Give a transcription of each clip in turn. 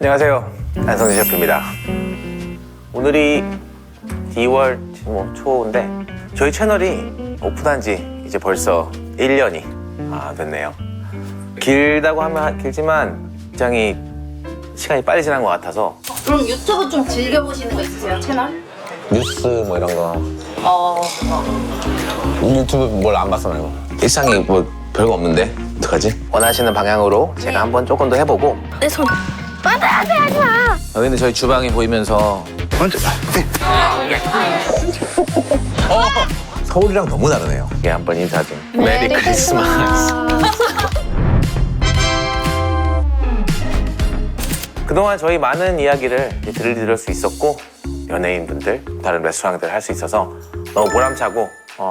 안녕하세요, 안성재 셰프입니다. 오늘이 2월 초인데 저희 채널이 오픈한 지 이제 벌써 1년이 됐네요. 길다고 하면 길지만 굉장히 시간이 빨리 지난 것 같아서. 그럼 유튜브 좀 즐겨보시는 거 있으세요, 채널? 뉴스 뭐 이런 거. 유튜브 뭘 안 봤어 말고. 일상이 뭐 별거 없는데 어떡하지? 원하시는 방향으로 제가 한번 조금 더 해보고. 내 손. 안돼 하지 마. 근데 저희 주방이 보이면서 서울이랑 너무 다르네요. 이게 한번 인사 좀. 메리 크리스마스. 그동안 저희 많은 이야기를 들을 수 있었고 연예인분들, 다른 레스토랑들 할 수 있어서 너무 보람차고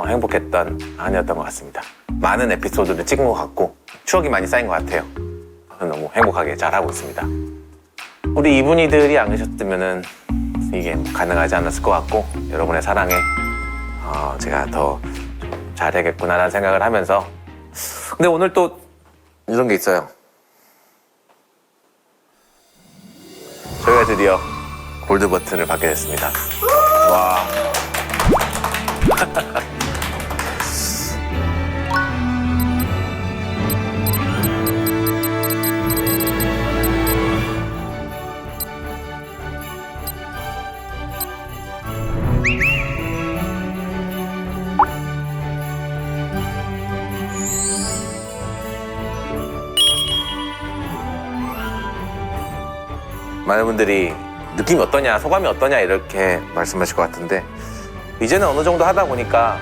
행복했던 한 해였던 것 같습니다. 많은 에피소드를 찍은 것 같고 추억이 많이 쌓인 것 같아요. 너무 행복하게 잘하고 있습니다. 우리 이분이들이 안 계셨으면 이게 가능하지 않았을 것 같고 여러분의 사랑에 제가 더 잘해야겠구나라는 생각을 하면서. 근데 오늘 또 이런 게 있어요. 저희가 드디어 골드 버튼을 받게 됐습니다. 와. 많은 분들이 느낌이 어떠냐, 소감이 어떠냐 이렇게 말씀하실 것 같은데 이제는 어느 정도 하다 보니까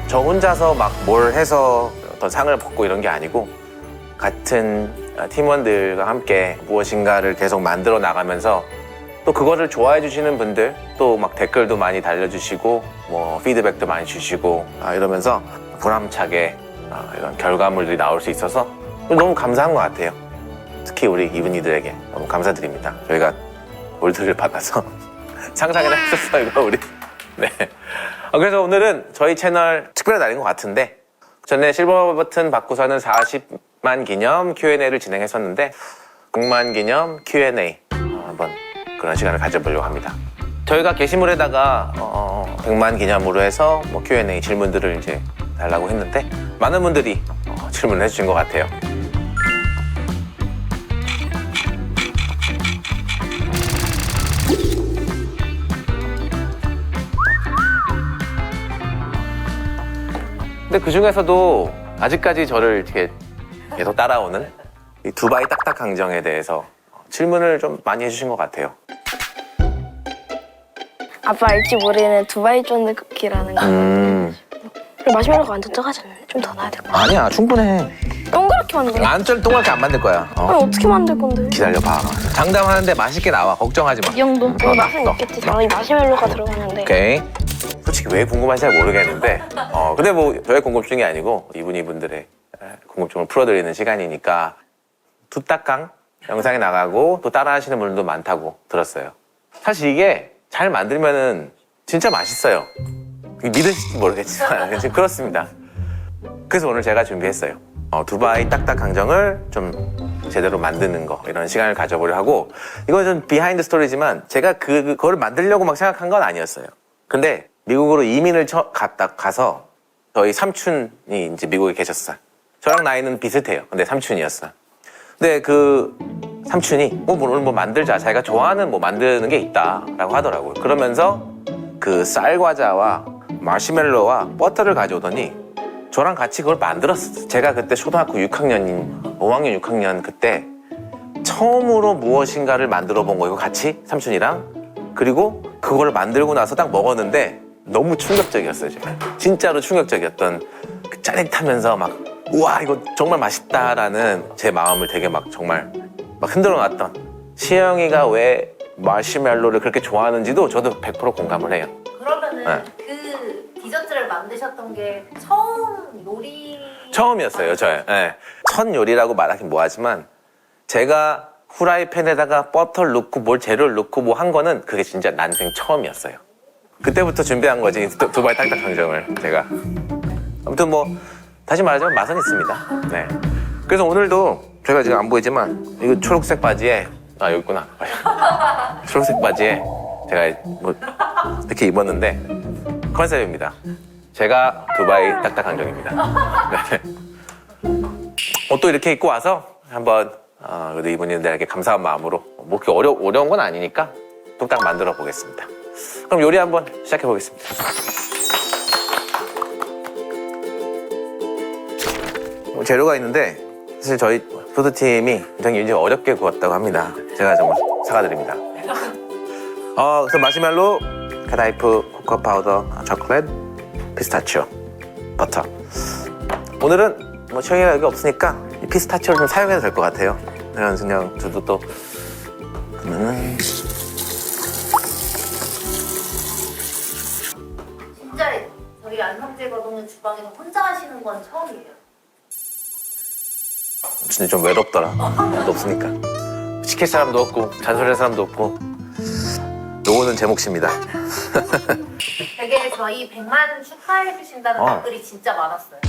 저 혼자서 막 뭘 해서 어떤 상을 받고 이런 게 아니고 같은 팀원들과 함께 무엇인가를 계속 만들어 나가면서 또 그거를 좋아해 주시는 분들, 또 막 댓글도 많이 달려주시고 뭐 피드백도 많이 주시고 이러면서 보람차게 이런 결과물들이 나올 수 있어서 너무 감사한 것 같아요. 특히 우리 이분이들에게 너무 감사드립니다. 저희가 골드를 받아서 상상이나 했었어요, 이거 우리. 네. 그래서 오늘은 저희 채널 특별한 날인 것 같은데 전에 실버 버튼 받고서는 40만 기념 Q&A를 진행했었는데 100만 기념 Q&A 한번 그런 시간을 가져보려고 합니다. 저희가 게시물에다가 100만 기념으로 해서 뭐 Q&A 질문들을 이제 달라고 했는데 많은 분들이 질문을 해주신 것 같아요. 근데 그 중에서도 아직까지 저를 이렇게 계속 따라오는 이 두바이 딱딱 강정에 대해서 질문을 좀 많이 해주신 것 같아요. 아빠 알지 모르는 두바이 쫀드 쿠키라는 거. 그리고 마시멜로가 완전 적하잖아요. 좀 더 넣어야 될 거야. 아니야, 충분해. 동그랗게 만들어. 안 동그랗게 안 만들 거야. 아니 어떻게 만들 건데? 기다려봐. 장담하는데 맛있게 나와. 걱정하지 마. 이 정도? 넣어, 맛은 넣어. 있겠지. 당연히 마시멜로가 들어가는데. 오케이. 솔직히 왜 궁금한지 잘 모르겠는데 근데 뭐 저의 궁금증이 아니고 이분들의 궁금증을 풀어드리는 시간이니까 두딱강 영상이 나가고 또 따라하시는 분들도 많다고 들었어요. 사실 이게 잘 만들면은 진짜 맛있어요. 믿으실지 모르겠지만 그렇습니다. 그래서 오늘 제가 준비했어요. 두바이 딱딱 강정을 좀 제대로 만드는 거 이런 시간을 가져보려 하고 이건 좀 비하인드 스토리지만 제가 그거를 만들려고 막 생각한 건 아니었어요. 근데 미국으로 이민을 가서 저희 삼촌이 이제 미국에 계셨어요. 저랑 나이는 비슷해요. 근데 삼촌이었어요. 근데 그 삼촌이 오늘 뭐 만들자. 자기가 좋아하는 뭐 만드는 게 있다라고 하더라고요. 그러면서 그 쌀과자와 마시멜로와 버터를 가져오더니 저랑 같이 그걸 만들었어요. 제가 그때 초등학교 6학년, 5학년, 6학년 그때 처음으로 무엇인가를 만들어 본 거예요. 같이 삼촌이랑. 그리고 그걸 만들고 나서 딱 먹었는데 너무 충격적이었어요. 제가. 진짜로 충격적이었던 그 짜릿하면서 막 우와 이거 정말 맛있다라는 제 마음을 되게 막 정말 막 흔들어 놨던. 시영이가 왜 마시멜로를 그렇게 좋아하는지도 저도 100% 공감을 해요. 그러면은 그 디저트를 만드셨던 게 처음 요리... 처음이었어요, 저의. 네. 첫 요리라고 말하긴 뭐하지만 제가 후라이팬에다가 버터를 넣고 뭘 재료를 넣고 뭐 한 거는 그게 진짜 난생 처음이었어요. 그때부터 준비한 거지, 두바이 딱딱 강정을 제가. 아무튼 뭐 다시 말하자면 맛은 있습니다. 네. 그래서 오늘도 제가 지금 안 보이지만 이 초록색 바지에 아 여기 있구나. 초록색 바지에 제가 뭐 이렇게 입었는데 컨셉입니다. 제가 두바이 딱딱한정입니다. 네. 옷도 이렇게 입고 와서 한번 그래도 이분들에게 감사한 마음으로 뭐 그렇게 어려운 건 아니니까 뚝딱 만들어 보겠습니다. 그럼 요리 한번 시작해 보겠습니다. 재료가 있는데 사실 저희 푸드팀이 굉장히 어렵게 구웠다고 합니다. 제가 정말 사과드립니다. 그래서 마시멜로, 카다이프, 코코아 파우더, 초콜릿, 피스타치오, 버터. 오늘은 뭐 시험이 여기 없으니까 이 피스타치오를 좀 사용해도 될 것 같아요. 그냥 저도 또 그러면은 진짜 저희 안성재 거동은 주방에서 혼자 하시는 건 처음이에요. 진짜 좀 외롭더라. 아무도 없으니까. 시킬 사람도 없고 잔소리할 사람도 없고. 요거는 제 몫입니다. 되게 저희 100만 축하해 주신다는 댓글이 진짜 많았어요.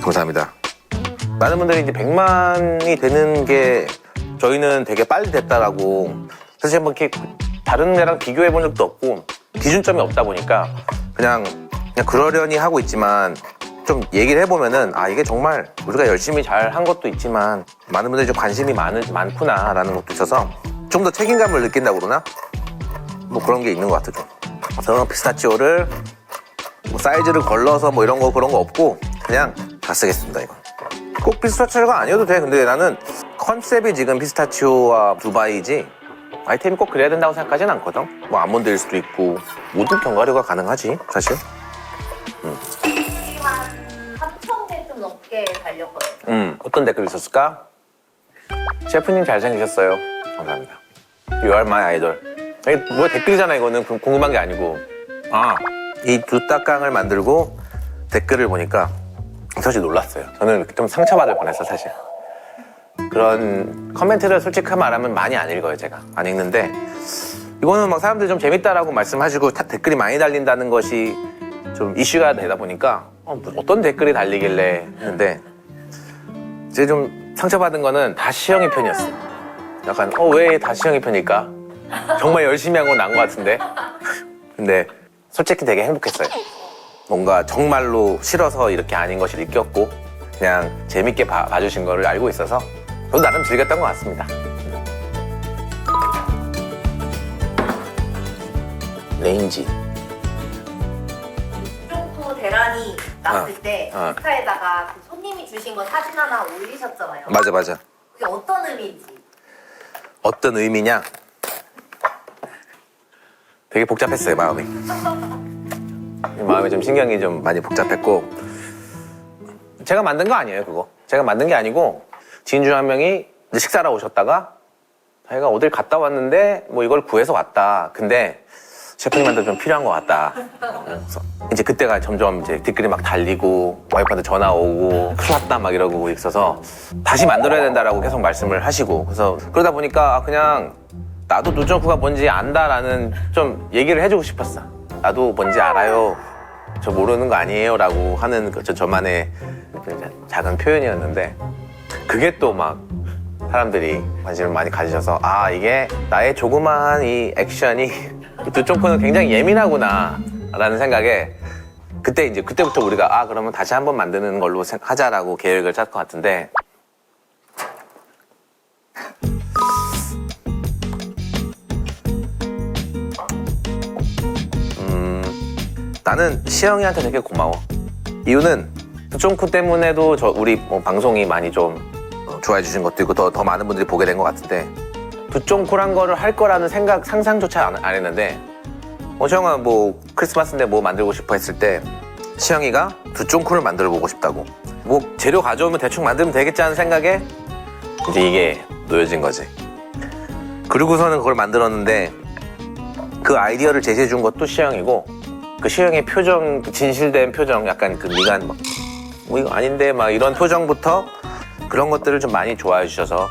감사합니다. 많은 분들이 이제 100만이 되는 게 저희는 되게 빨리 됐다라고 사실 뭐 이렇게 다른 데랑 비교해 본 적도 없고 기준점이 없다 보니까 그냥 그러려니 하고 있지만 좀 얘기를 해보면은 이게 정말 우리가 열심히 잘 한 것도 있지만 많은 분들이 좀 관심이 많구나라는 것도 있어서 좀 더 책임감을 느낀다고 그러나? 뭐 그런 게 있는 것 같아 좀. 그래서 피스타치오를 뭐 사이즈를 걸러서 뭐 이런 거 그런 거 없고 그냥 다 쓰겠습니다 이건. 꼭 피스타치오가 아니어도 돼. 근데 나는 컨셉이 지금 피스타치오와 두바이지 아이템이 꼭 그래야 된다고 생각하진 않거든. 뭐 아몬드일 수도 있고 모든 견과류가 가능하지 사실. 한 3,000개 좀 넘게 달렸거든요. 어떤 댓글 있었을까? 셰프님 잘생기셨어요. 감사합니다. You are my idol. 이게 뭐 댓글이잖아 이거는. 궁금한 게 아니고. 이 두따깡을 만들고 댓글을 보니까 사실 놀랐어요. 저는 좀 상처받을 뻔했어 사실. 그런 커멘트를 솔직히 말하면 많이 안 읽어요 제가. 안 읽는데 이거는 막 사람들이 좀 재밌다라고 말씀하시고 댓글이 많이 달린다는 것이 좀 이슈가 되다 보니까 어떤 댓글이 달리길래 했는데 이제 좀 상처받은 거는 다 시영이 편이었어. 약간 왜 다 시영이 편일까? 정말 열심히 한 건 난 것 같은데. 근데 솔직히 되게 행복했어요. 뭔가 정말로 싫어서 이렇게 아닌 것이 느꼈고 그냥 재밌게 봐주신 거를 알고 있어서 저도 나름 즐겼던 것 같습니다. 레인지. 쫑쿠 대란이 났을 때 인스타에다가 그 손님이 주신 거 사진 하나 올리셨잖아요. 맞아. 그게 어떤 의미인지. 어떤 의미냐? 되게 복잡했어요 마음이. 마음이 좀 신경이 좀 많이 복잡했고 제가 만든 거 아니에요 그거. 제가 만든 게 아니고 지인 중 한 명이 이제 식사하러 오셨다가 자기가 어딜 갔다 왔는데 뭐 이걸 구해서 왔다. 근데 셰프님한테 좀 필요한 것 같다. 그래서 이제 그때가 점점 이제 댓글이 막 달리고 와이프한테 전화 오고 큰일 났다 막 이러고 있어서 다시 만들어야 된다라고 계속 말씀을 하시고 그래서 그러다 보니까 그냥 나도 누정쿠가 뭔지 안다라는 좀 얘기를 해주고 싶었어. 나도 뭔지 알아요. 저 모르는 거 아니에요 라고 하는 저만의 작은 표현이었는데 그게 또 막 사람들이 관심을 많이 가지셔서 이게 나의 조그마한 이 액션이 두쫑쿠는 굉장히 예민하구나 라는 생각에 그때부터 우리가 그러면 다시 한번 만드는 걸로 하자라고 계획을 짤 것 같은데 나는 시영이한테 되게 고마워. 이유는 두쫑쿠 때문에도 우리 방송이 많이 좀 좋아해 주신 것도 있고 더 많은 분들이 보게 된 것 같은데 두쫑쿠란 거를 할 거라는 상상조차 안 했는데 시영아 뭐 크리스마스인데 뭐 만들고 싶어 했을 때 시영이가 두쫑쿠를 만들어 보고 싶다고 뭐 재료 가져오면 대충 만들면 되겠지 하는 생각에 이제 이게 놓여진 거지. 그리고서는 그걸 만들었는데 그 아이디어를 제시해 준 것도 시영이고 그 시영의 표정, 진실된 표정, 약간 그 미간 뭐 이거 아닌데 막 이런 표정부터 그런 것들을 좀 많이 좋아해 주셔서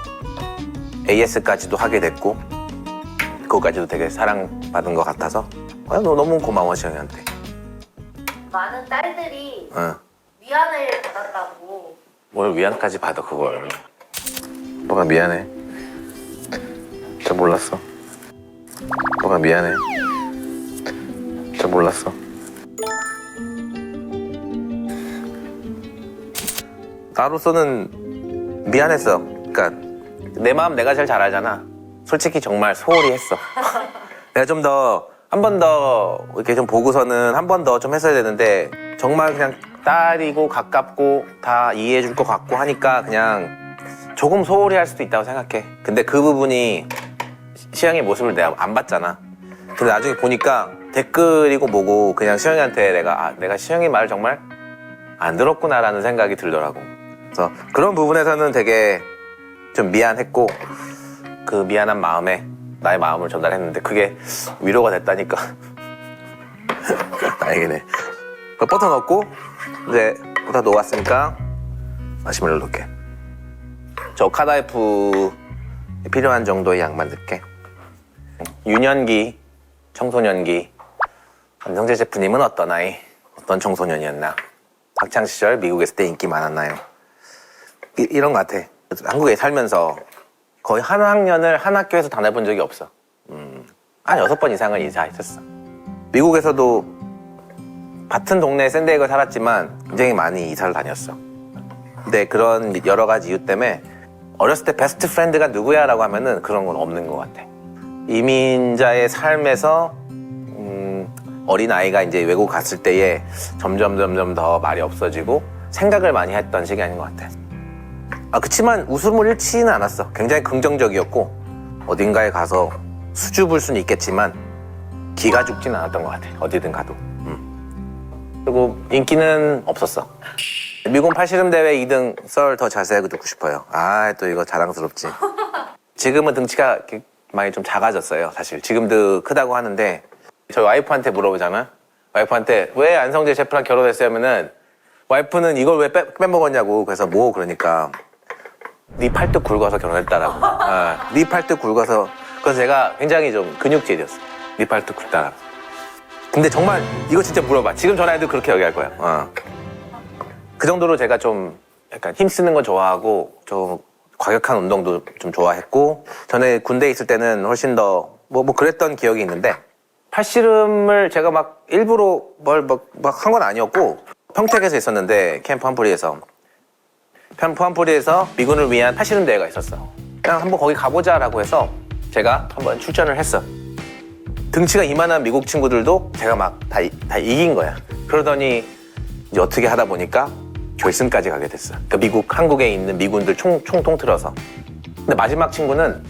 AS까지도 하게 됐고 그거까지도 되게 사랑받은 것 같아서 너무 고마워 시영이한테. 많은 딸들이 위안을 받았다고. 뭘 위안까지 받아 그걸. 뭐가 미안해. 저 몰랐어. 너가 미안해. 저 몰랐어. 나로서는 미안했어. 그러니까 내 마음 내가 제일 잘 알잖아. 솔직히 정말 소홀히 했어. 내가 좀 더 한 번 더 이렇게 좀 보고서는 한 번 더 좀 했어야 되는데 정말 그냥 딸이고 가깝고 다 이해해 줄 것 같고 하니까 그냥 조금 소홀히 할 수도 있다고 생각해. 근데 그 부분이 시영의 모습을 내가 안 봤잖아. 근데 나중에 보니까 댓글이고 뭐고 그냥 시영이한테 내가 시영이 말을 정말 안 들었구나라는 생각이 들더라고. 그래서 그런 부분에서는 되게 좀 미안했고 그 미안한 마음에 나의 마음을 전달했는데 그게 위로가 됐다니까. 다행이네. 버터 넣고 이제 다 놓았으니까 마시멜로 넣을게. 저 카다이프 필요한 정도의 양만 넣을게. 유년기, 청소년기 안성재 셰프님은 어떤 아이, 어떤 청소년이었나? 학창시절 미국에 있을 때 인기 많았나요? 이런 것 같아. 한국에 살면서 거의 한 학년을 한 학교에서 다녀본 적이 없어. 한 6번 이상은 이사했었어. 미국에서도 같은 동네 샌디에이고 살았지만 굉장히 많이 이사를 다녔어. 근데 그런 여러 가지 이유 때문에 어렸을 때 베스트 프렌드가 누구야? 라고 하면은 그런 건 없는 것 같아. 이민자의 삶에서 어린 아이가 이제 외국 갔을 때에 점점 더 말이 없어지고 생각을 많이 했던 시기 아닌 것 같아. 그치만 웃음을 잃지는 않았어. 굉장히 긍정적이었고 어딘가에 가서 수줍을 수는 있겠지만 기가 죽지는 않았던 것 같아. 어디든 가도. 그리고 인기는 없었어. 미군 팔씨름 대회 2등 썰 더 자세하게 듣고 싶어요. 또 이거 자랑스럽지. 지금은 등치가 이렇게 많이 좀 작아졌어요. 사실 지금도 크다고 하는데 저희 와이프한테 물어보잖아. 와이프한테 왜 안성재 셰프랑 결혼했어요? 하면은 와이프는 이걸 왜 빼먹었냐고. 그래서 그러니까 네 팔뚝 굵어서 결혼했다라고. 네 팔뚝 굵어서. 그래서 제가 굉장히 좀 근육질이었어. 네 팔뚝 굵다라고. 근데 정말 이거 진짜 물어봐. 지금 전화해도 그렇게 얘기할 거야. 그 정도로 제가 좀 약간 힘쓰는 거 좋아하고 좀 과격한 운동도 좀 좋아했고 전에 군대에 있을 때는 훨씬 더 뭐 그랬던 기억이 있는데 팔씨름을 제가 막 일부러 막 한 건 아니었고 평택에서 있었는데 캠프 한풀이에서 미군을 위한 팔씨름 대회가 있었어. 그냥 한번 거기 가보자라고 해서 제가 한번 출전을 했어. 등치가 이만한 미국 친구들도 제가 막 다 이긴 거야. 그러더니 이제 어떻게 하다 보니까 결승까지 가게 됐어. 그러니까 한국에 있는 미군들 총 통틀어서. 근데 마지막 친구는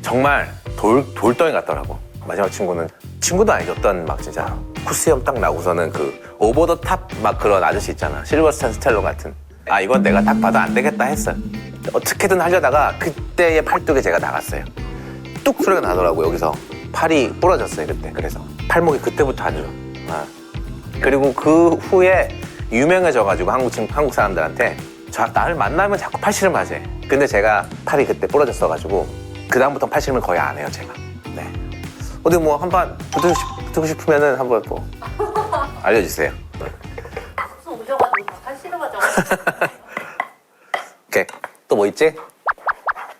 정말 돌덩이 같더라고. 마지막 친구는 친구도 아니죠. 어떤 막 진짜 코스염 딱 나고서는 그 오버 더 탑 막 그런 아저씨 있잖아. 실버스탄 스텔론 같은. 이건 내가 딱 봐도 안 되겠다 했어. 어떻게든 하려다가 그때의 팔뚝에 제가 나갔어요. 뚝 소리가 나더라고. 여기서 팔이 부러졌어요 그때. 그래서 팔목이 그때부터 안 좋아. 그리고 그 후에 유명해져가지고 한국 사람들한테 나를 만나면 자꾸 팔씨름 하지. 근데 제가 팔이 그때 부러졌어가지고 그 다음부터 팔씨름을 거의 안 해요 제가. 네. 어디 뭐 한번 붙고 싶으면은 한번 뭐 알려주세요. 무슨 오셔가지고 다 팔씨름하죠. 오케이. 또 뭐 있지?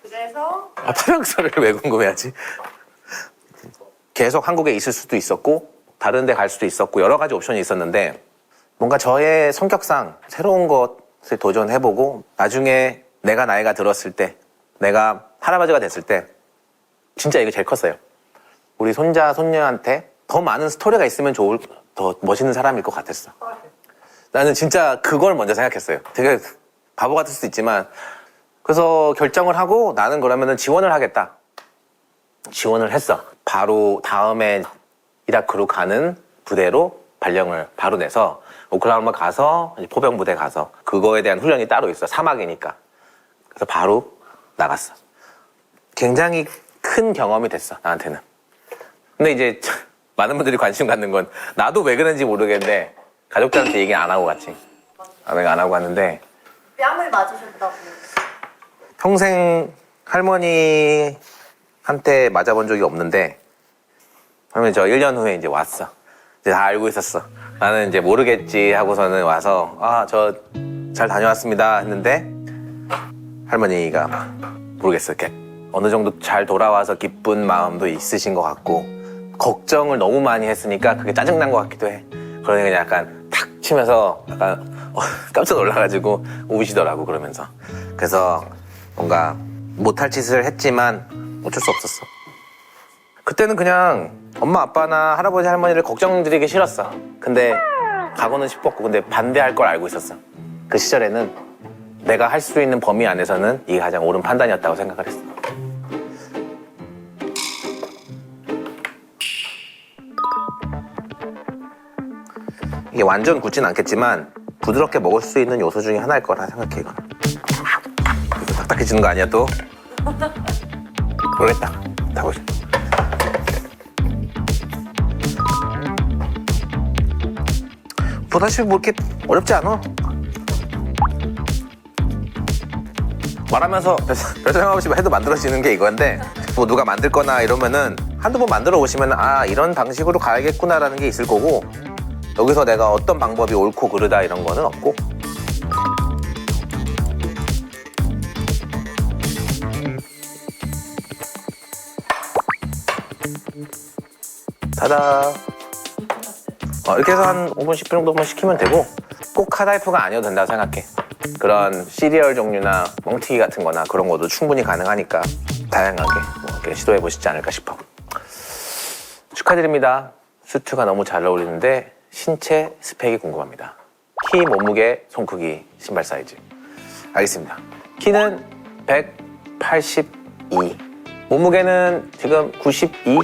그래서 파병설을 왜 궁금해하지? 계속 한국에 있을 수도 있었고 다른 데 갈 수도 있었고 여러 가지 옵션이 있었는데 뭔가 저의 성격상 새로운 것을 도전해보고 나중에 내가 나이가 들었을 때 내가 할아버지가 됐을 때 진짜 이게 제일 컸어요. 우리 손자 손녀한테 더 많은 스토리가 있으면 더 멋있는 사람일 것 같았어. 나는 진짜 그걸 먼저 생각했어요. 되게 바보 같을 수도 있지만 그래서 결정을 하고 나는 그러면은 지원을 하겠다. 지원을 했어. 바로 다음에 이라크로 가는 부대로 발령을 바로 내서 오클라호마 가서 포병 부대 가서 그거에 대한 훈련이 따로 있어. 사막이니까. 그래서 바로 나갔어. 굉장히 큰 경험이 됐어 나한테는. 근데 이제 많은 분들이 관심 갖는 건 나도 왜 그런지 모르겠는데 가족들한테 얘기 안 하고 갔지. 내가 안 하고 갔는데 뺨을 맞으셨다고. 평생 할머니한테 맞아본 적이 없는데 할머니 저 1년 후에 이제 왔어. 이제 다 알고 있었어. 나는 이제 모르겠지 하고서는 와서 저 잘 다녀왔습니다 했는데 할머니가 모르겠어. 이렇게 어느 정도 잘 돌아와서 기쁜 마음도 있으신 것 같고 걱정을 너무 많이 했으니까 그게 짜증난 것 같기도 해. 그러니 그냥 약간 탁 치면서 약간 깜짝 놀라가지고 우시더라고 그러면서. 그래서 뭔가 못할 짓을 했지만 어쩔 수 없었어. 그때는 그냥 엄마 아빠나 할아버지 할머니를 걱정드리기 싫었어. 근데 가고는 싶었고 근데 반대할 걸 알고 있었어. 그 시절에는 내가 할 수 있는 범위 안에서는 이게 가장 옳은 판단이었다고 생각을 했어. 이게 완전 굳진 않겠지만 부드럽게 먹을 수 있는 요소 중에 하나일 거라 생각해. 이거 딱딱해지는 거 아니야 또? 모르겠다. 다 보자. 보다시피 뭐 이렇게 어렵지 않아. 말하면서 별 생각 없이 해도 만들어지는 게 이건데 뭐 누가 만들거나 이러면은 한두 번 만들어 보시면 아 이런 방식으로 가야겠구나라는 게 있을 거고 여기서 내가 어떤 방법이 옳고 그르다 이런 거는 없고 타다 이렇게 해서 한 5분 10분 정도만 식히면 되고 꼭 카다이프가 아니어도 된다고 생각해. 그런 시리얼 종류나 멍튀기 같은 거나 그런 것도 충분히 가능하니까 다양하게 뭐 이렇게 시도해 보시지 않을까 싶어. 축하드립니다. 수트가 너무 잘 어울리는데 신체 스펙이 궁금합니다. 키, 몸무게, 손 크기, 신발 사이즈. 알겠습니다. 키는 182. 몸무게는 지금 92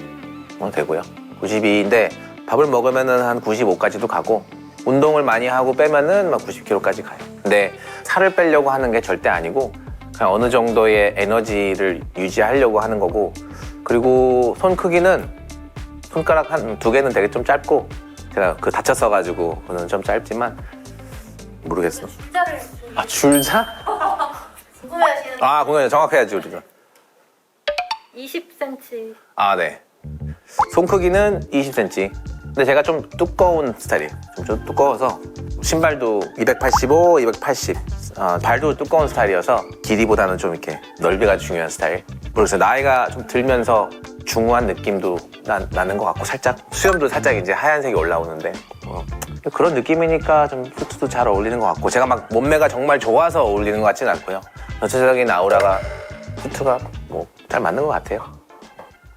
되고요. 92인데 밥을 먹으면은 한 95까지도 가고 운동을 많이 하고 빼면은 막 90kg까지 가요. 근데 살을 빼려고 하는 게 절대 아니고 그냥 어느 정도의 에너지를 유지하려고 하는 거고 그리고 손 크기는 손가락 한 2개는 되게 좀 짧고 제가 그 다쳤어가지고 그는 좀 짧지만 모르겠어. 숫자를 줄자? 궁금해하시는 공연 정확해야지 우리가. 20cm. 네. 손 크기는 20cm. 근데 제가 좀 두꺼운 스타일이에요. 좀 두꺼워서 신발도 285, 280. 발도 두꺼운 스타일이어서 길이보다는 좀 이렇게 넓이가 중요한 스타일. 모르겠어요. 나이가 좀 들면서 중후한 느낌도 나는 것 같고 살짝 수염도 살짝 이제 하얀색이 올라오는데 그런 느낌이니까 좀 수트도 잘 어울리는 것 같고 제가 막 몸매가 정말 좋아서 어울리는 것 같지는 않고요. 전체적인 아우라가 수트가 뭐 잘 맞는 것 같아요.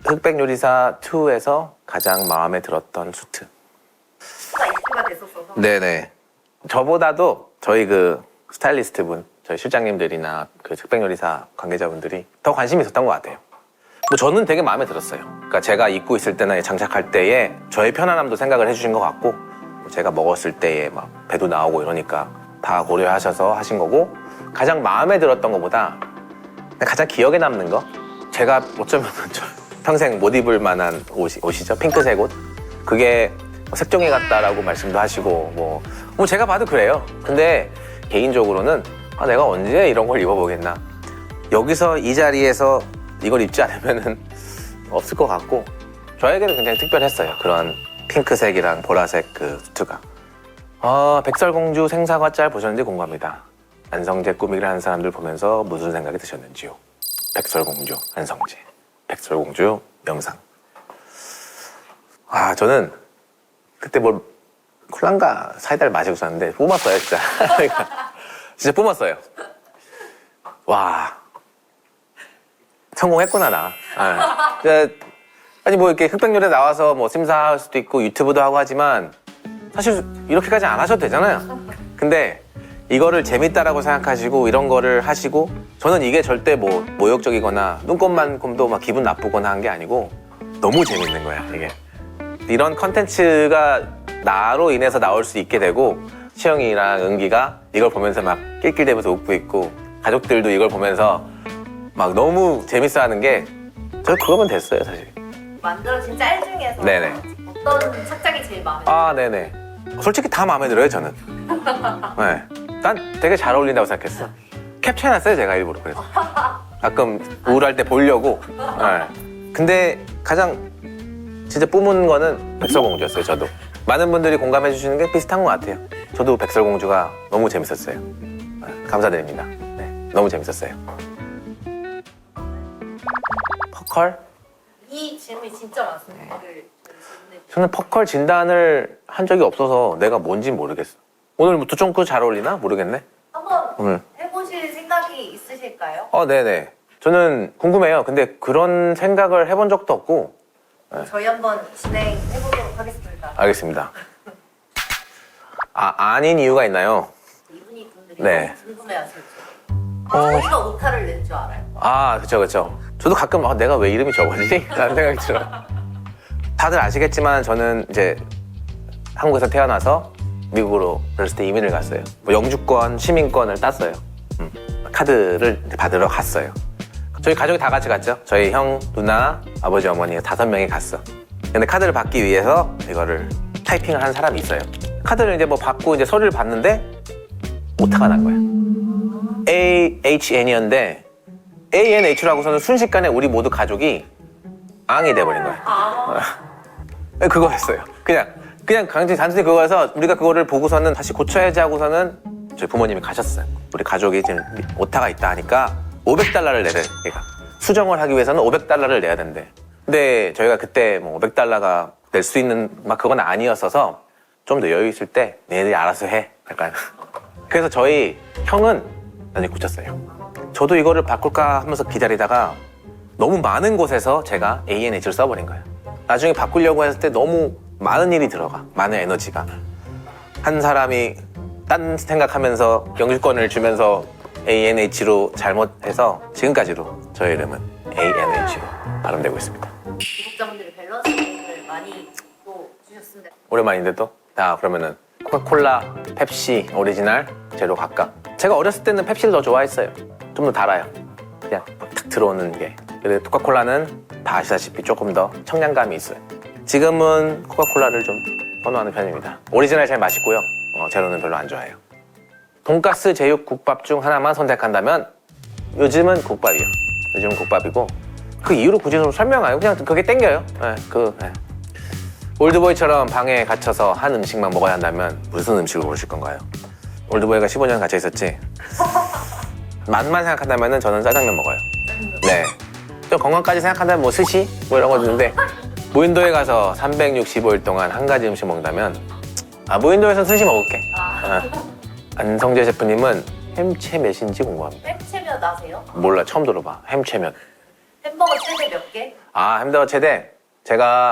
흑백 요리사 2에서 가장 마음에 들었던 수트. 수가 이슈가 됐었어서. 네네. 저보다도 저희 그 스타일리스트 분, 저희 실장님들이나 그 흑백 요리사 관계자분들이 더 관심이 있었던 것 같아요. 뭐 저는 되게 마음에 들었어요. 그러니까 제가 입고 있을 때나 장착할 때에 저의 편안함도 생각을 해주신 것 같고 제가 먹었을 때에 막 배도 나오고 이러니까 다 고려하셔서 하신 거고 가장 마음에 들었던 것보다 가장 기억에 남는 거 제가 어쩌면 평생 못 입을 만한 옷이죠. 핑크색 옷. 그게 색종이 같다라고 말씀도 하시고 뭐 제가 봐도 그래요. 근데 개인적으로는 내가 언제 이런 걸 입어보겠나. 여기서 이 자리에서 이걸 입지 않으면은 없을 것 같고 저에게는 굉장히 특별했어요. 그런 핑크색이랑 보라색 그 수트가. 백설공주 생사과 짤 보셨는지 궁금합니다. 안성재 꾸미기를 하는 사람들 보면서 무슨 생각이 드셨는지요? 백설공주, 안성재. 백설공주 명상. 저는 그때 뭘 콜라인가 사이다를 마시고 있었는데 뿜었어요 진짜. 진짜 뿜었어요. 와 성공했구나 나. 아니 뭐 이렇게 흑백요리에 나와서 뭐 심사할 수도 있고 유튜브도 하고 하지만 사실 이렇게까지 안 하셔도 되잖아요. 근데 이거를 재밌다라고 생각하시고 이런 거를 하시고 저는 이게 절대 뭐 모욕적이거나 눈곱만큼도 막 기분 나쁘거나 한 게 아니고 너무 재밌는 거야 이게. 이런 컨텐츠가 나로 인해서 나올 수 있게 되고 시영이랑 은기가 이걸 보면서 막 낄낄대면서 웃고 있고 가족들도 이걸 보면서 막 너무 재밌어하는 게 저 그거면 됐어요 사실. 만들어진 짤 중에서 네네. 어떤 착장이 제일 마음에 들어요? 네네. 솔직히 다 마음에 들어요 저는. 네. 난 되게 잘 어울린다고 생각했어. 캡처해놨어요 제가 일부러. 그래서 가끔 우울할 때 보려고. 네. 근데 가장 진짜 뿜은 거는 백설공주였어요 저도. 많은 분들이 공감해 주시는 게 비슷한 것 같아요. 저도 백설공주가 너무 재밌었어요. 네. 감사드립니다. 네. 너무 재밌었어요. 퍼컬? 이 질문이 진짜 많습니다. 이거를 질문해 저는 퍼컬 진단을 한 적이 없어서 내가 뭔지 모르겠어. 오늘 좀 잘 어울리나? 모르겠네. 한번 오늘. 해보실 생각이 있으실까요? 네네. 저는 궁금해요. 근데 그런 생각을 해본 적도 없고. 저희 한번 진행해보도록 하겠습니다. 알겠습니다. 아닌 이유가 있나요? 이분이 분들이 네. 너무 궁금해하실죠. 저희가 오타를 낸 줄 알아요. 그쵸. 저도 가끔 내가 왜 이름이 저거지? 라는 생각이 들어. 다들 아시겠지만 저는 이제 한국에서 태어나서 미국으로 어렸을 때 이민을 갔어요. 뭐 영주권, 시민권을 땄어요. 카드를 받으러 갔어요. 저희 가족이 다 같이 갔죠. 저희 형, 누나, 아버지, 어머니 5명이 갔어. 근데 카드를 받기 위해서 이거를 타이핑을 한 사람이 있어요. 카드를 이제 뭐 받고 이제 서류를 봤는데 오타가 난 거야. AHN이었는데 ANH라고서는 순식간에 우리 모두 가족이 앙이 돼버린 거야. 그거였어요. 그냥 단순히 그거여서 우리가 그거를 보고서는 다시 고쳐야지 하고서는 저희 부모님이 가셨어요. 우리 가족이 지금 오타가 있다 하니까 $500를 내래. 그러니까 수정을 하기 위해서는 $500를 내야 된대. 근데 저희가 그때 뭐 $500가 낼 수 있는 막 그건 아니었어서 좀 더 여유 있을 때 얘네들이 알아서 해. 약간. 그래서 저희 형은 나중에 고쳤어요. 저도 이거를 바꿀까 하면서 기다리다가 너무 많은 곳에서 제가 ANH를 써버린 거예요. 나중에 바꾸려고 했을 때 너무 많은 일이 들어가. 많은 에너지가. 한 사람이 딴 생각하면서 영주권을 주면서 ANH로 잘못해서 지금까지도 저의 이름은 ANH로 발음되고 있습니다. 구독자분들이 밸런스 게임을 많이 또 주셨습니다. 오랜만인데 또? 그러면은 코카콜라, 펩시, 오리지널 제로 갈까? 제가 어렸을 때는 펩시를 더 좋아했어요. 좀 더 달아요. 그냥 탁 들어오는 게. 근데 코카콜라는 다 아시다시피 조금 더 청량감이 있어요. 지금은 코카콜라를 좀 선호하는 편입니다. 오리지널 잘 맛있고요. 제로는 별로 안 좋아해요. 돈가스, 제육, 국밥 중 하나만 선택한다면 요즘은 국밥이요. 요즘은 국밥이고 그 이유를 굳이 좀 설명하요. 그냥 그게 땡겨요. 올드보이처럼 방에 갇혀서 한 음식만 먹어야 한다면 무슨 음식을 고르실 건가요? 올드보이가 15년 갇혀 있었지? 맛만 생각한다면 저는 짜장면 먹어요. 네. 또 건강까지 생각한다면 뭐 스시? 뭐 이런 거 드는데 무인도에 가서 365일 동안 한 가지 음식 먹는다면 무인도에서 스시 먹을게. 안성재 셰프님은 햄채몇인지 궁금합니다. 햄채면 아세요? 몰라, 처음 들어봐. 햄채몇. 햄버거 최대 몇 개?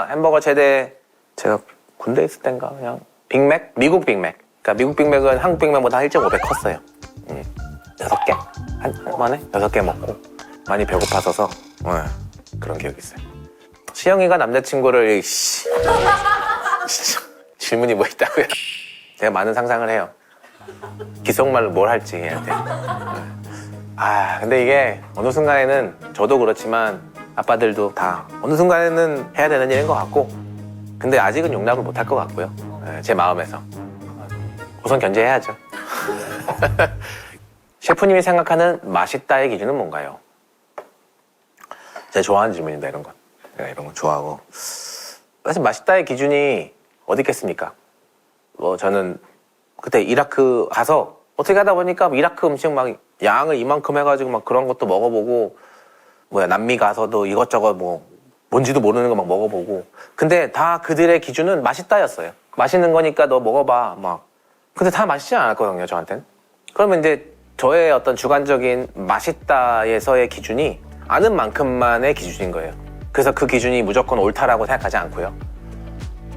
햄버거 최대. 제가 군대 있을 땐가 그냥 빅맥? 미국 빅맥. 그러니까 미국 빅맥은 한국 빅맥보다 1.5배 컸어요. 6개? 한 번에 6개 먹고 많이 배고파서서 그런 기억이 있어요. 시영이가 남자친구를 진짜 질문이 뭐 있다고요? 제가 많은 상상을 해요. 기속말로 뭘 할지 얘한테. 근데 이게 어느 순간에는 저도 그렇지만 아빠들도 다 어느 순간에는 해야 되는 일인 것 같고 근데 아직은 용납을 못 할 것 같고요. 제 마음에서 우선 견제해야죠. 셰프님이 생각하는 맛있다의 기준은 뭔가요? 제가 좋아하는 질문입니다. 이런 건 제가 이런 건 좋아하고 사실 맛있다의 기준이 어디 있겠습니까? 저는 그때 이라크 가서 어떻게 하다 보니까 이라크 음식 막 양을 이만큼 해가지고 막 그런 것도 먹어보고 남미 가서도 이것저것 뭔지도 모르는 거 막 먹어보고 근데 다 그들의 기준은 맛있다였어요. 맛있는 거니까 너 먹어봐 근데 다 맛있지 않았거든요 저한텐. 그러면 이제 저의 어떤 주관적인 맛있다에서의 기준이 아는 만큼만의 기준인 거예요. 그래서 그 기준이 무조건 옳다라고 생각하지 않고요.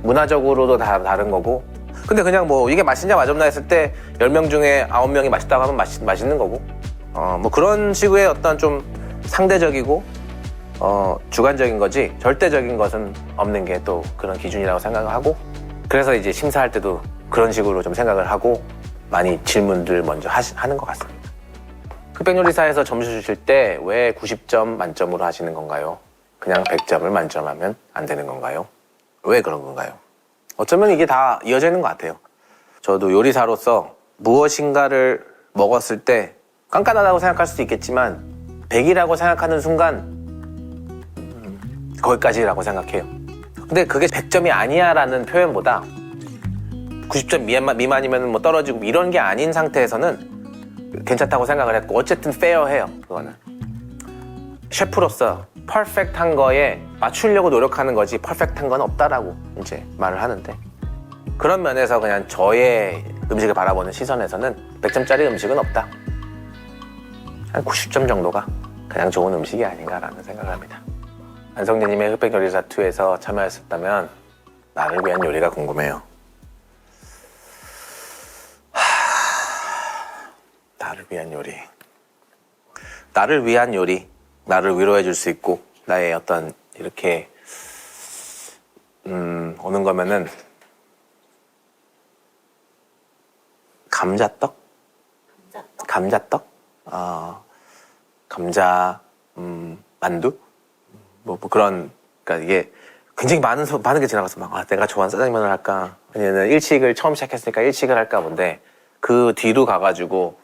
문화적으로도 다 다른 거고 근데 그냥 이게 맛있냐 맛없나 했을 때 10명 중에 9명이 맛있다고 하면 맛있는 거고 그런 식의 어떤 좀 상대적이고 주관적인 거지 절대적인 것은 없는 게 또 그런 기준이라고 생각을 하고 그래서 이제 심사할 때도 그런 식으로 좀 생각을 하고 많이 질문들 먼저 하는 것 같습니다. 흑백요리사에서 점수 주실 때 왜 90점 만점으로 하시는 건가요? 그냥 100점을 만점하면 안 되는 건가요? 왜 그런 건가요? 어쩌면 이게 다 이어져 있는 것 같아요. 저도 요리사로서 무엇인가를 먹었을 때 깐깐하다고 생각할 수도 있겠지만 100이라고 생각하는 순간 거기까지라고 생각해요. 근데 그게 100점이 아니야 라는 표현보다 90점 미만이면 떨어지고 이런 게 아닌 상태에서는 괜찮다고 생각을 했고 어쨌든 페어해요. 그거는 셰프로서 퍼펙트한 거에 맞추려고 노력하는 거지 퍼펙트한 건 없다라고 이제 말을 하는데 그런 면에서 그냥 저의 음식을 바라보는 시선에서는 100점짜리 음식은 없다. 한 90점 정도가 그냥 좋은 음식이 아닌가라는 생각을 합니다. 안성재님의 흑백요리사 2에서 참여했었다면 나를 위한 요리가 궁금해요. 나를 위한 요리. 나를 위한 요리. 나를 위로해 줄 수 있고 나의 어떤 이렇게 오는 거면은 감자떡? 감자떡? 감자 만두? 뭐 그런 그러니까 이게 굉장히 많은 게 지나가서 막 내가 좋아하는 짜장면을 할까 아니면 일식을 처음 시작했으니까 일식을 할까 본데 그 뒤로 가가지고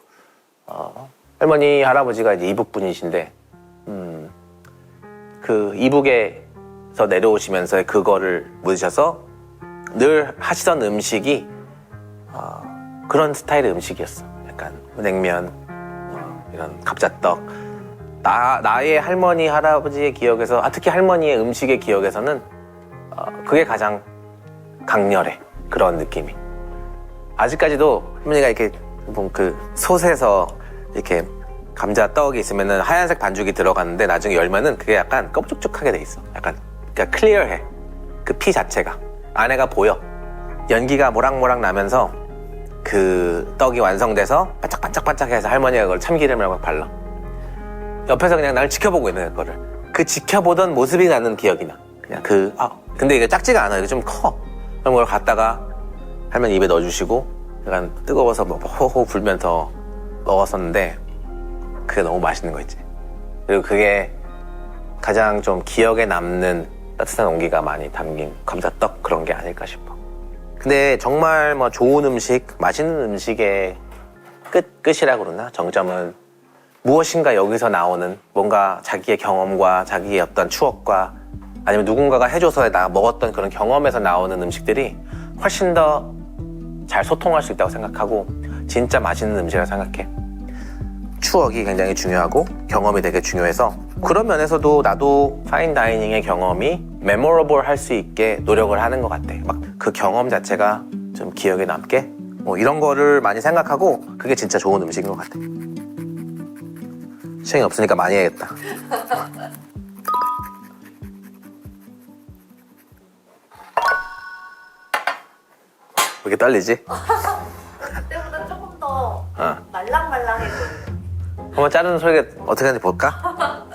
할머니 할아버지가 이제 이북 분이신데 그 이북에서 내려오시면서 그거를 묻으셔서 늘 하시던 음식이 그런 스타일의 음식이었어. 약간 냉면, 이런 감자떡. 나의 할머니 할아버지의 기억에서 특히 할머니의 음식의 기억에서는 그게 가장 강렬해. 그런 느낌이. 아직까지도 할머니가 이렇게 그 솥에서 이렇게 감자떡이 있으면은 하얀색 반죽이 들어갔는데 나중에 열면은 그게 약간 껍죽죽하게 돼 있어. 약간 그러니까 클리어해. 그 피 자체가 안에가 보여. 연기가 모락모락 나면서 그 떡이 완성돼서 반짝반짝반짝해서 할머니가 그걸 참기름을 막 발라. 옆에서 그냥 날 지켜보고 있는 거를. 그 지켜보던 모습이 나는 기억이 나. 그냥 근데 이게 작지가 않아. 이게 좀 커. 그럼 그걸 갖다가 할머니 입에 넣어주시고 약간 뜨거워서 뭐 호호 불면서 먹었었는데 그게 너무 맛있는 거 있지. 그리고 그게 가장 좀 기억에 남는 따뜻한 온기가 많이 담긴 감자떡 그런 게 아닐까 싶어. 근데 정말 뭐 좋은 음식, 맛있는 음식의 끝이라고 그러나? 정점은 무엇인가 여기서 나오는 뭔가 자기의 경험과 자기의 어떤 추억과 아니면 누군가가 해줘서 나 먹었던 그런 경험에서 나오는 음식들이 훨씬 더 잘 소통할 수 있다고 생각하고 진짜 맛있는 음식이라고 생각해. 추억이 굉장히 중요하고 경험이 되게 중요해서 그런 면에서도 나도 파인다이닝의 경험이 메모러블 할 수 있게 노력을 하는 것 같아. 막 그 경험 자체가 좀 기억에 남게 뭐 이런 거를 많이 생각하고 그게 진짜 좋은 음식인 것 같아. 시간이 없으니까 많이 해야겠다. 왜 이렇게 떨리지? 그때보다 조금 더 말랑말랑해 보여요. 한번 자르는 소리가 어떻게 하는지 볼까?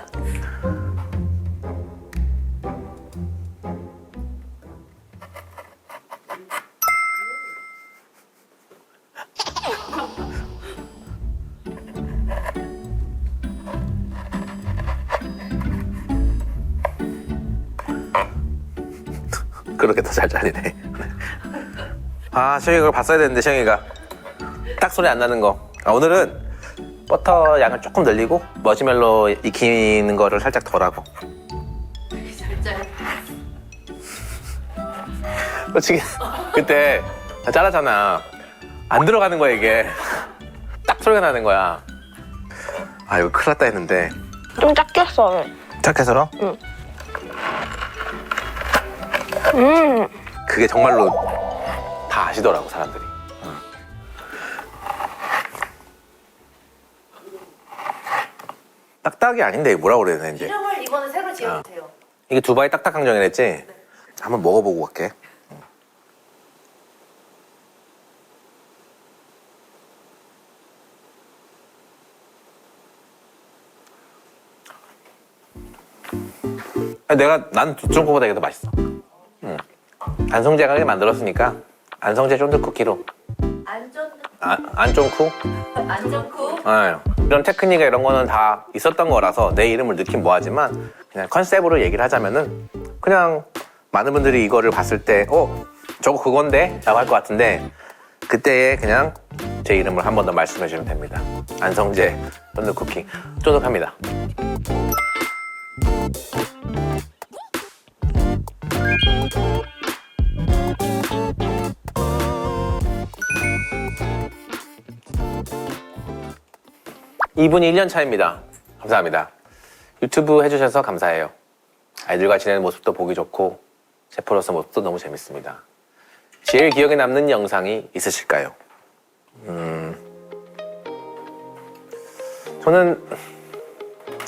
그렇게 더 잘 잘리네. 시영이 그걸 봤어야 되는데 시영이가 딱 소리 안 나는 거. 오늘은 버터 양을 조금 늘리고 머지멜로 익히는 거를 살짝 덜하고. 잘 솔직히 그때 잘랐잖아. 안 들어가는 거야 이게. 딱 소리가 나는 거야. 이거 큰일 났다 했는데. 좀 작겠어. 착해서로? 응. 그게 정말로 다 아시더라고 사람들이. 딱딱이 아닌데 이게 뭐라고 그래야 되나 이제. 이름을 이번에 새로 지어도 돼요. 이게 두바이 딱딱강정이랬지? 네. 한번 먹어보고 갈게. 난 두쪽 거보다 이게 더 맛있어. 안성재가 만들었으니까 안성재 쫀득 쿠키로. 안쫀쿠? 안전쿠. 이런 테크닉과 이런 거는 다 있었던 거라서 내 이름을 넣긴 뭐하지만 그냥 컨셉으로 얘기를 하자면은 그냥 많은 분들이 이거를 봤을 때 저거 그건데? 라고 할 것 같은데 그때에 그냥 제 이름을 한 번 더 말씀해 주시면 됩니다. 안성재 쫀득 쿠키. 쫀득합니다. 이분이 1년 차입니다. 감사합니다. 유튜브 해주셔서 감사해요. 아이들과 지내는 모습도 보기 좋고 셰프로서 모습도 너무 재밌습니다. 제일 기억에 남는 영상이 있으실까요? 저는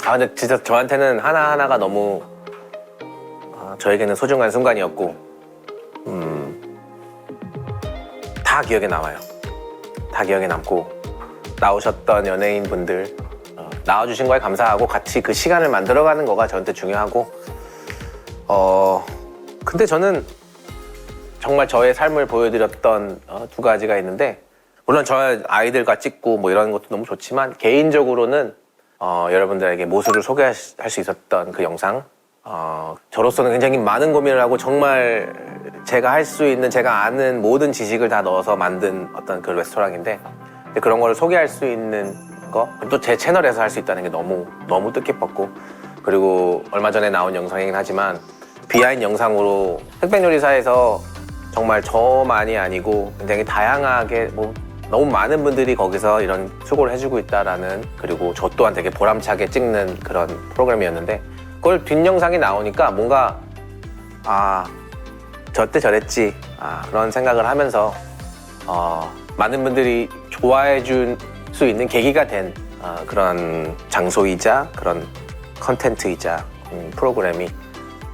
근데 진짜 저한테는 하나하나가 너무 저에게는 소중한 순간이었고 다 기억에 남아요. 다 기억에 남고 나오셨던 연예인분들 나와주신 거에 감사하고 같이 그 시간을 만들어가는 거가 저한테 중요하고 근데 저는 정말 저의 삶을 보여드렸던 두 가지가 있는데 물론 저 아이들과 찍고 뭐 이런 것도 너무 좋지만 개인적으로는 여러분들에게 모습을 소개할 수 있었던 그 영상 저로서는 굉장히 많은 고민을 하고 정말 제가 할 수 있는 제가 아는 모든 지식을 다 넣어서 만든 어떤 그 레스토랑인데 근데 그런 거를 소개할 수 있는 거 또 제 채널에서 할 수 있다는 게 너무 뜻깊었고 그리고 얼마 전에 나온 영상이긴 하지만 비하인드 영상으로 흑백요리사에서 정말 저만이 아니고 굉장히 다양하게 뭐 너무 많은 분들이 거기서 이런 수고를 해주고 있다라는 그리고 저 또한 되게 보람차게 찍는 그런 프로그램이었는데 그걸 뒷영상이 나오니까 뭔가 저때 저랬지 그런 생각을 하면서 많은 분들이 좋아해 줄 수 있는 계기가 된 그런 장소이자 그런 컨텐츠이자 프로그램이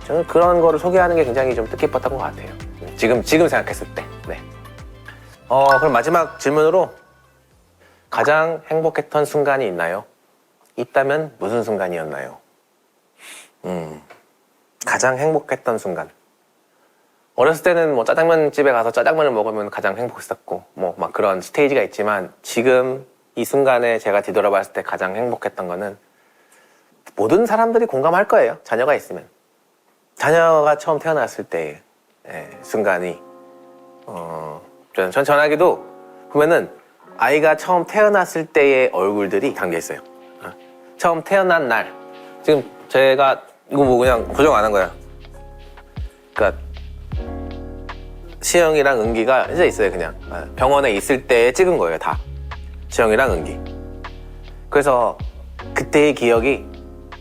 저는 그런 거를 소개하는 게 굉장히 좀 뜻깊었던 것 같아요. 지금 생각했을 때. 네. 그럼 마지막 질문으로 가장 행복했던 순간이 있나요? 있다면 무슨 순간이었나요? 가장 행복했던 순간. 어렸을 때는 뭐 짜장면 집에 가서 짜장면을 먹으면 가장 행복했었고 뭐 막 그런 스테이지가 있지만 지금 이 순간에 제가 뒤돌아봤을 때 가장 행복했던 거는 모든 사람들이 공감할 거예요. 자녀가 있으면. 자녀가 처음 태어났을 때의 순간이 전화기도 보면은 아이가 처음 태어났을 때의 얼굴들이 담겨 있어요. 처음 태어난 날 지금 제가 이거 뭐 그냥 고정 안 한 거야. 그러니까 시영이랑 은기가 이제 있어요. 그냥 병원에 있을 때 찍은 거예요. 다 시영이랑 은기. 그래서 그때의 기억이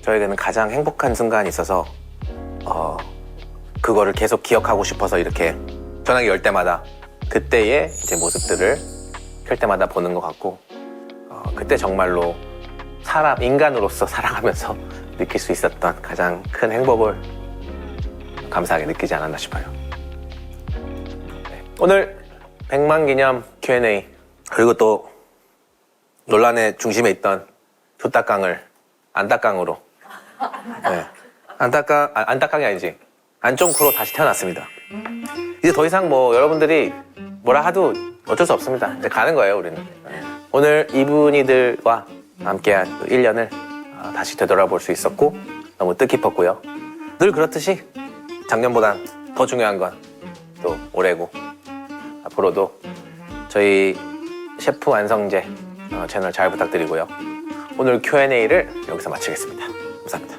저에게는 가장 행복한 순간이 있어서 그거를 계속 기억하고 싶어서 이렇게 전화기 열 때마다 그때의 이제 모습들을 켤 때마다 보는 것 같고 그때 정말로 인간으로서 살아가면서 느낄 수 있었던 가장 큰 행복을 감사하게 느끼지 않았나 싶어요. 네. 오늘 100만 기념 Q&A 그리고 또 논란의 중심에 있던 두딱강을 안딱강으로 안딱강이 아니지 안쫑크로 다시 태어났습니다. 이제 더 이상 뭐 여러분들이 뭐라 하도 어쩔 수 없습니다. 이제 가는 거예요 우리는. 오늘 이분이들과 함께한 1년을 다시 되돌아볼 수 있었고 너무 뜻깊었고요. 늘 그렇듯이 작년보단 더 중요한 건 또 올해고 앞으로도 저희 셰프 완성제 채널 잘 부탁드리고요. 오늘 Q&A를 여기서 마치겠습니다. 감사합니다.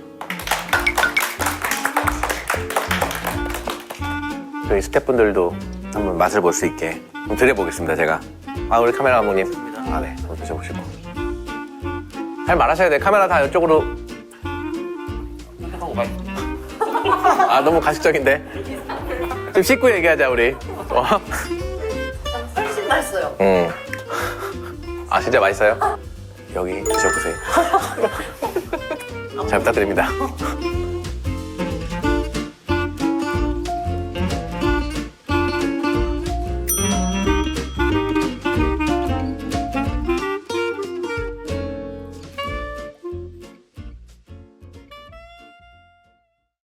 저희 스태프분들도 한번 맛을 볼 수 있게 좀 드려보겠습니다. 제가 우리 카메라 감독님 네, 한번 드셔보시고 잘 말하셔야 돼요. 카메라 다 이쪽으로 너무 가식적인데 좀 씻고 얘기하자 우리. 훨씬 맛있어요. 진짜 맛있어요? 여기 드셔보세요. 잘 부탁드립니다.